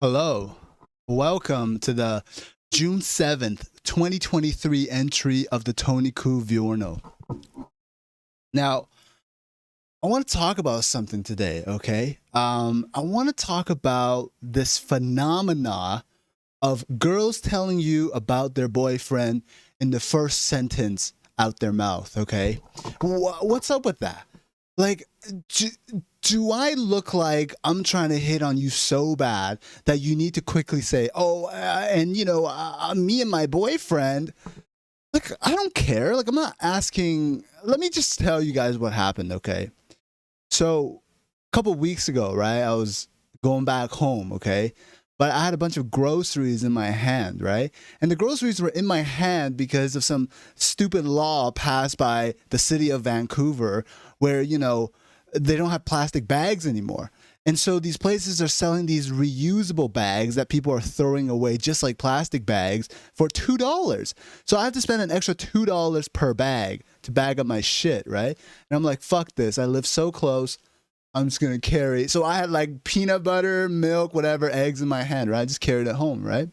Hello. Welcome to the June 7th, 2023 entry of the Tony Ku Viorno. Now, I want to talk about something today, okay? I want to talk about this phenomena of girls telling you about their boyfriend in the first sentence out their mouth, okay? What's up with that? Like, do, do I look like I'm trying to hit on you so bad that you need to quickly say, oh, me and my boyfriend, like, I don't care. Like, I'm not asking. Let me just tell you guys what happened, okay? So, a couple weeks ago, right, I was going back home, okay? But I had a bunch of groceries in my hand, right? And the groceries were in my hand because of some stupid law passed by the city of Vancouver where, they don't have plastic bags anymore. And so these places are selling these reusable bags that people are throwing away just like plastic bags for $2. So I have to spend an extra $2 per bag to bag up my shit, right? And I'm like, fuck this. I live so close. I'm just gonna carry. So I had like peanut butter, milk, whatever, eggs in my hand, right? I just carried it home, right?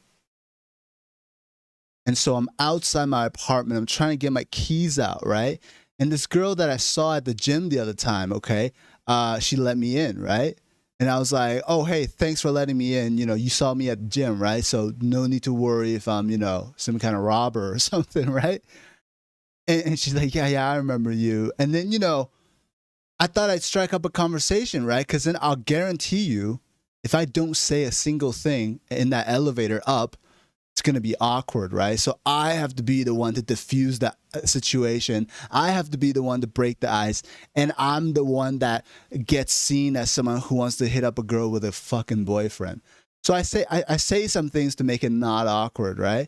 And so I'm outside my apartment. I'm trying to get my keys out, right? And this girl that I saw at the gym the other time, okay, she let me in, right? And I was like, oh, hey, thanks for letting me in. You saw me at the gym, right? So no need to worry if I'm, some kind of robber or something, right? And she's like, yeah, I remember you. And then, I thought I'd strike up a conversation, right? Because then I'll guarantee you, if I don't say a single thing in that elevator up, it's going to be awkward, right? So I have to be the one to diffuse that situation. I have to be the one to break the ice. And I'm the one that gets seen as someone who wants to hit up a girl with a fucking boyfriend. So I say some things to make it not awkward, right?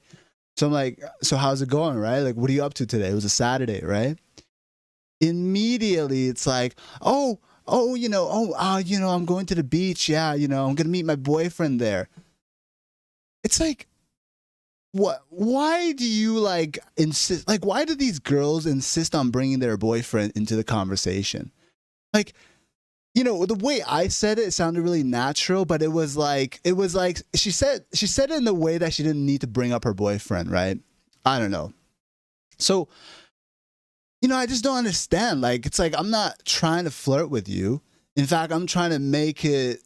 So I'm like, so how's it going, right? Like, what are you up to today? It was a Saturday, right? Immediately, it's like, I'm going to the beach. Yeah, I'm going to meet my boyfriend there. It's like, why do you like insist, like why do these girls insist on bringing their boyfriend into the conversation? Like, the way I said it sounded really natural, but it was like she said it in the way that she didn't need to bring up her boyfriend, right? I don't know. So, I just don't understand. Like, it's like I'm not trying to flirt with you. In fact, I'm trying to make it,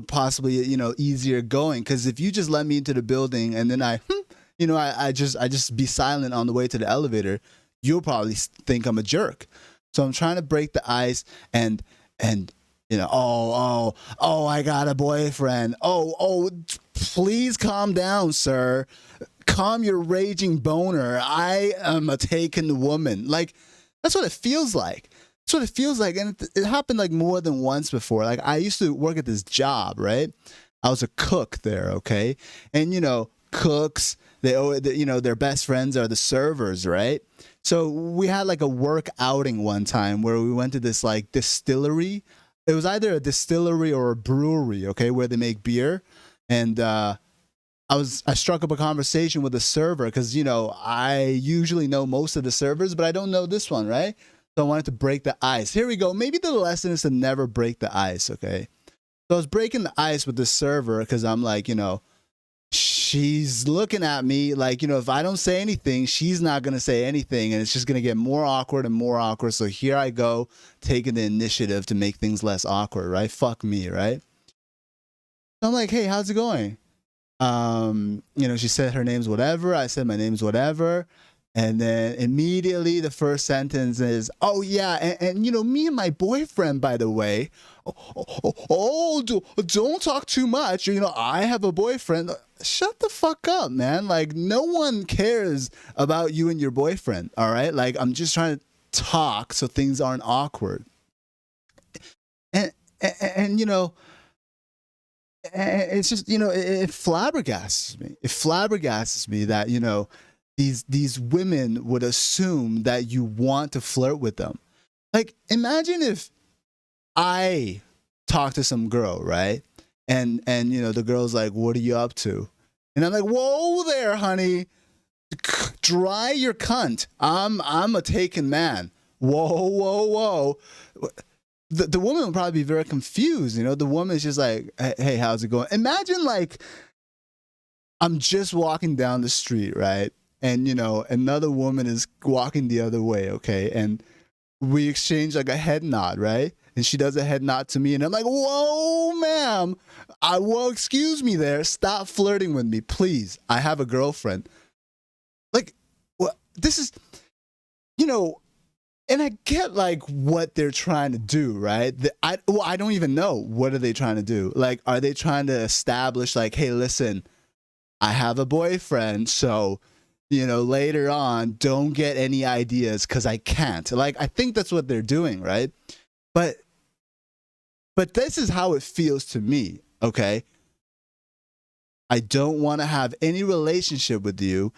possibly, easier going. Because if you just let me into the building and then I just be silent on the way to the elevator, you'll probably think I'm a jerk. So I'm trying to break the ice and I got a boyfriend. Oh, please calm down, sir. Calm your raging boner. I am a taken woman. Like, that's what it feels like. That's what it feels like. And it happened like more than once before. Like, I used to work at this job, right? I was a cook there, okay? And, cooks, their best friends are the servers, right? So we had like a work outing one time where we went to this like distillery. It was either a distillery or a brewery, okay, where they make beer. And I struck up a conversation with the server because I usually know most of the servers, but I don't know this one, right? So I wanted to break the ice. Here we go. Maybe the lesson is to never break the ice, okay? So I was breaking the ice with the server because I'm like, she's looking at me like, if I don't say anything, she's not going to say anything. And it's just going to get more awkward and more awkward. So here I go, taking the initiative to make things less awkward, right? Fuck me, right? So I'm like, hey, how's it going? She said her name's whatever. I said my name's whatever. And then immediately the first sentence is, oh, yeah. And me and my boyfriend, by the way, don't talk too much. I have a boyfriend. Shut the fuck up, man. Like, no one cares about you and your boyfriend. All right. Like, I'm just trying to talk so things aren't awkward. And it's just it flabbergasts me. It flabbergasts me that these women would assume that you want to flirt with them. Like, imagine if I talk to some girl, right? And the girl's like, what are you up to? And I'm like, whoa there, honey. Dry your cunt. I'm a taken man. Whoa. the woman would probably be very confused. You know, the woman is just like, hey, how's it going? Imagine like I'm just walking down the street, right? And you know, another woman is walking the other way, okay? And we exchange like a head nod, right? And she does a head nod to me, and I'm like, "Whoa, ma'am! Well, excuse me, there. Stop flirting with me, please. I have a girlfriend." Like, what? This is, you know, and I get like what they're trying to do, right? I don't even know what are they trying to do. Like, are they trying to establish like, hey, listen, I have a boyfriend, so you know, later on, don't get any ideas because I can't. Like, I think that's what they're doing, right? But but this is how it feels to me, okay? I don't want to have any relationship with you.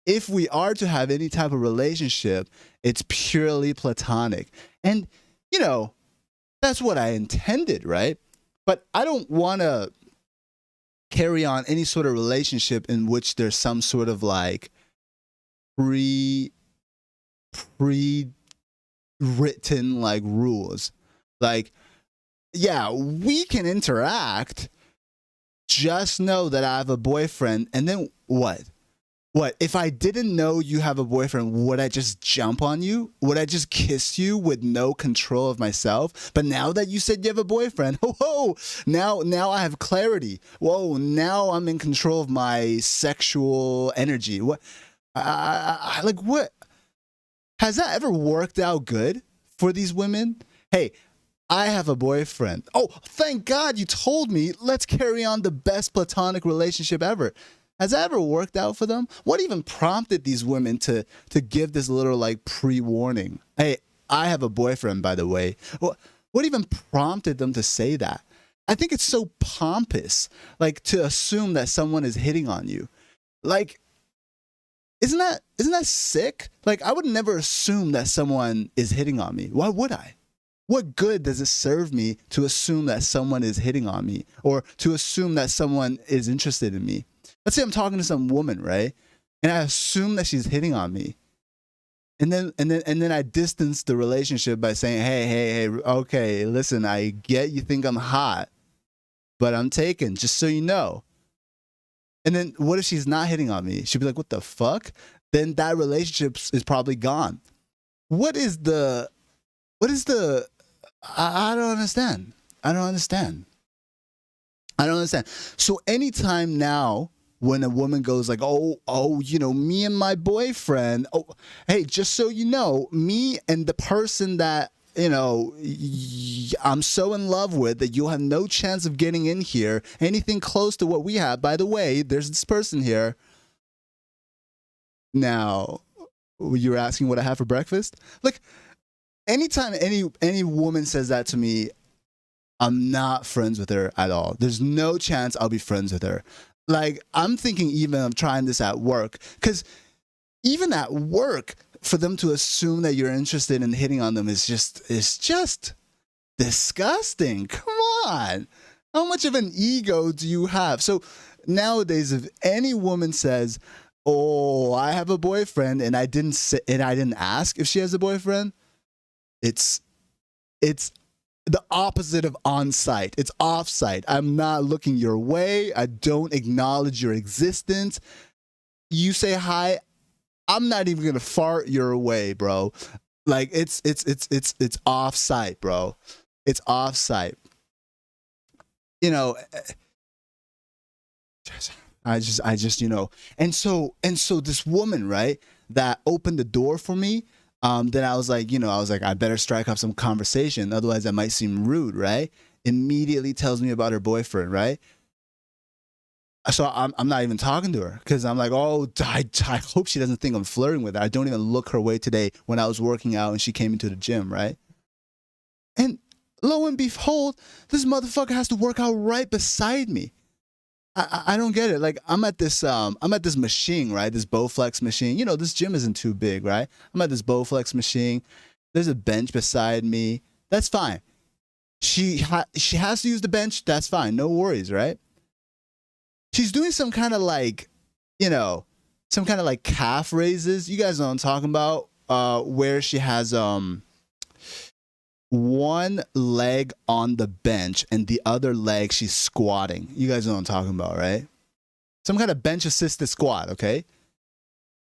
If we are to have any type of relationship, it's purely platonic. And, you know, that's what I intended, right? But I don't want to carry on any sort of relationship in which there's some sort of like pre pre written like rules. Like, yeah, we can interact. Just know that I have a boyfriend, and then what? What if I didn't know you have a boyfriend? Would I just jump on you? Would I just kiss you with no control of myself? But now that you said you have a boyfriend, whoa, now I have clarity. Whoa, now I'm in control of my sexual energy. What? Like what? Has that ever worked out good for these women? Hey, I have a boyfriend. Oh, thank God you told me. Let's carry on the best platonic relationship ever. Has that ever worked out for them? What even prompted these women to give this little like pre-warning? Hey, I have a boyfriend, by the way. What even prompted them to say that? I think it's so pompous, like to assume that someone is hitting on you. Like, isn't that sick? Like, I would never assume that someone is hitting on me. Why would I? What good does it serve me to assume that someone is hitting on me or to assume that someone is interested in me? Let's say I'm talking to some woman, right? And I assume that she's hitting on me. And then I distance the relationship by saying, hey, okay, listen, I get you think I'm hot, but I'm taken, just so you know. And then what if she's not hitting on me? She'd be like, what the fuck? Then that relationship is probably gone. I don't understand. I don't understand. I don't understand. So anytime now when a woman goes like, oh, you know, me and my boyfriend, oh, hey, just so you know, me and the person that, you know, I'm so in love with that you'll have no chance of getting in here, anything close to what we have. By the way, there's this person here. Now, you're asking what I have for breakfast? Like, anytime any woman says that to me, I'm not friends with her at all. There's no chance I'll be friends with her. Like, I'm thinking even of trying this at work. Because even at work, for them to assume that you're interested in hitting on them is just disgusting. Come on. How much of an ego do you have? So nowadays, if any woman says, oh, I have a boyfriend and I didn't ask if she has a boyfriend, it's the opposite of on-site. It's off-site. I'm not looking your way. I don't acknowledge your existence. You say hi, I'm not even gonna fart your way, bro. Like it's off-site, bro. It's off-site. You know, I just you know, and so this woman, right, that opened the door for me. Then I was like, I better strike up some conversation. Otherwise, that might seem rude, right? Immediately tells me about her boyfriend, right? So I'm not even talking to her because I'm like, oh, I hope she doesn't think I'm flirting with her. I don't even look her way today when I was working out and she came into the gym, right? And lo and behold, this motherfucker has to work out right beside me. I don't get it. Like I'm at this machine, right? This Bowflex machine. You know, this gym isn't too big, right? I'm at this Bowflex machine. There's a bench beside me. That's fine. She has to use the bench. That's fine. No worries, right? She's doing some kind of like, some kind of like calf raises. You guys know what I'm talking about. Where she has one leg on the bench and the other leg she's squatting. You guys know what I'm talking about, right? Some kind of bench assisted squat, okay?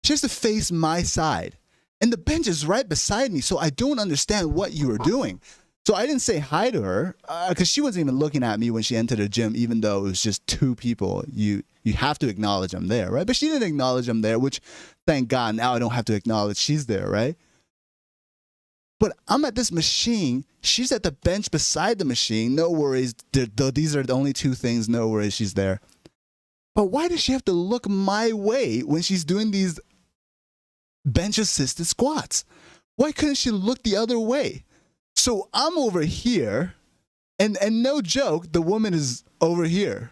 She has to face my side. And the bench is right beside me, so I don't understand what you were doing. So I didn't say hi to her because she wasn't even looking at me when she entered the gym, even though it was just two people. You have to acknowledge I'm there, right? But she didn't acknowledge I'm there, which thank God now I don't have to acknowledge she's there, right? But I'm at this machine. She's at the bench beside the machine. No worries. These are the only two things. No worries. She's there. But why does she have to look my way when she's doing these bench assisted squats? Why couldn't she look the other way? So I'm over here, and no joke, the woman is over here.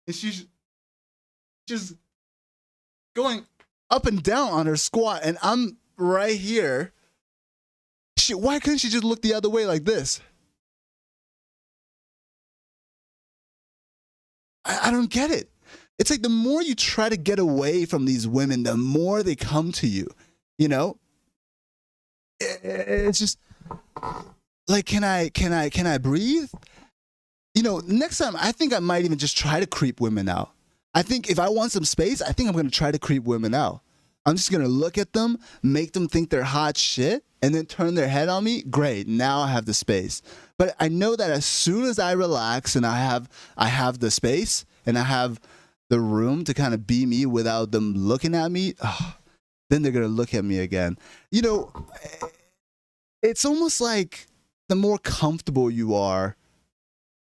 And she's just going up and down on her squat, and I'm right here. Why couldn't she just look the other way like this? I don't get it. It's like the more you try to get away from these women, the more they come to you. You know, it's just like, can I breathe? You know, next time I think I might even just try to creep women out. I think if I want some space, I think I'm gonna try to creep women out. I'm just gonna look at them, make them think they're hot shit, and then turn their head on me. Great, now I have the space. But I know that as soon as I relax and I have the space and I have the room to kind of be me without them looking at me, then they're gonna look at me again. You know, it's almost like the more comfortable you are,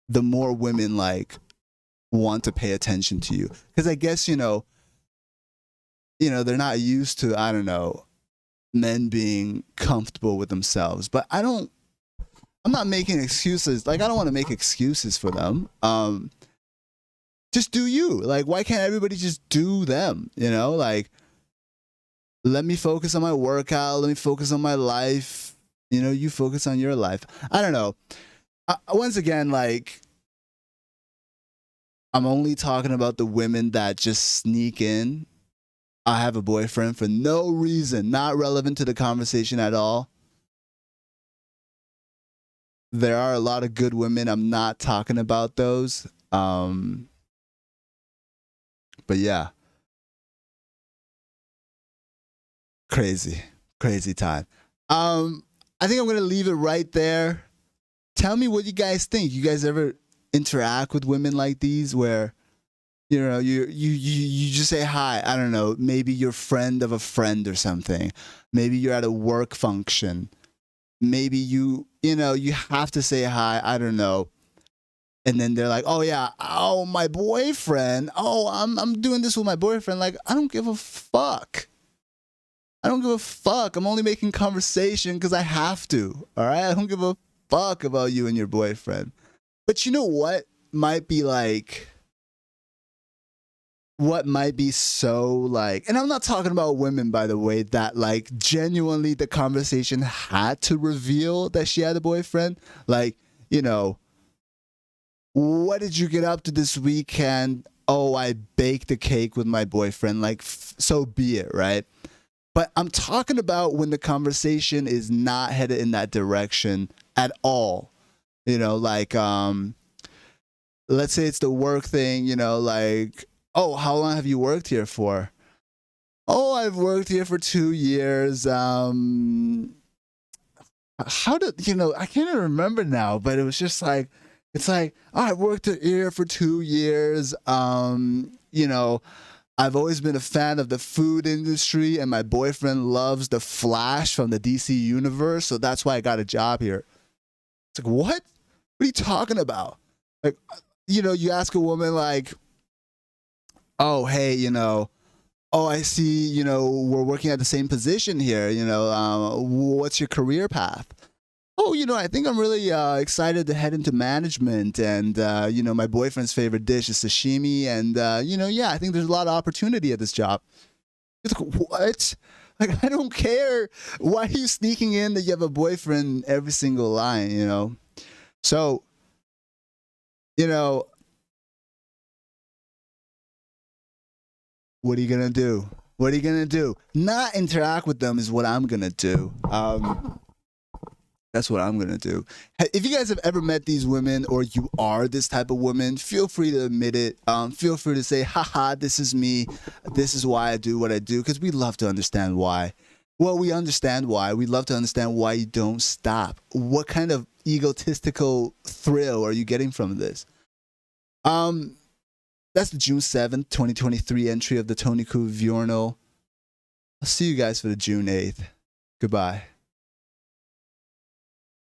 the more women like want to pay attention to you. Because I guess, you know, they're not used to, I don't know, men being comfortable with themselves. But I'm not making excuses. Like, I don't want to make excuses for them. Just do you. Like, why can't everybody just do them? You know, like, let me focus on my workout. Let me focus on my life. You know, you focus on your life. I don't know. Once again, like, I'm only talking about the women that just sneak in. I have a boyfriend for no reason, not relevant to the conversation at all. There are a lot of good women. I'm not talking about those. But yeah, crazy time. I think I'm gonna leave it right there. Tell me what you guys think. You guys ever interact with women like these where, you know, you just say hi. I don't know. Maybe you're friend of a friend or something. Maybe you're at a work function. Maybe you have to say hi. I don't know. And then they're like, "Oh yeah, oh my boyfriend. Oh, I'm doing this with my boyfriend." Like, I don't give a fuck. I don't give a fuck. I'm only making conversation because I have to. All right. I don't give a fuck about you and your boyfriend. But you know what might be so like, and I'm not talking about women, by the way, that like genuinely the conversation had to reveal that she had a boyfriend. Like, you know, what did you get up to this weekend? Oh, I baked a cake with my boyfriend. Like, so be it, right? But I'm talking about when the conversation is not headed in that direction at all. You know, like, let's say it's the work thing, you know, like, oh, how long have you worked here for? Oh, I've worked here for 2 years. How did, I can't even remember now, but it was just like, it's like, oh, I've worked here for 2 years. I've always been a fan of the food industry, and my boyfriend loves the Flash from the DC universe, so that's why I got a job here. It's like, what? What are you talking about? Like, you ask a woman like, oh, hey, oh, I see, we're working at the same position here, what's your career path? Oh, I think I'm really excited to head into management, and my boyfriend's favorite dish is sashimi, and yeah, I think there's a lot of opportunity at this job. It's like, what? Like, I don't care. Why are you sneaking in that you have a boyfriend every single line? So, what are you gonna do? What are you gonna do? Not interact with them is what I'm gonna do. That's what I'm gonna do. If you guys have ever met these women, or you are this type of woman, feel free to admit it. Feel free to say, haha, this is me. This is why I do what I do, because we love to understand why. Well, we understand why. We love to understand why you don't stop. What kind of egotistical thrill are you getting from this? That's the June 7th, 2023 entry of the Tony Cuviorno. I'll see you guys for the June 8th. Goodbye.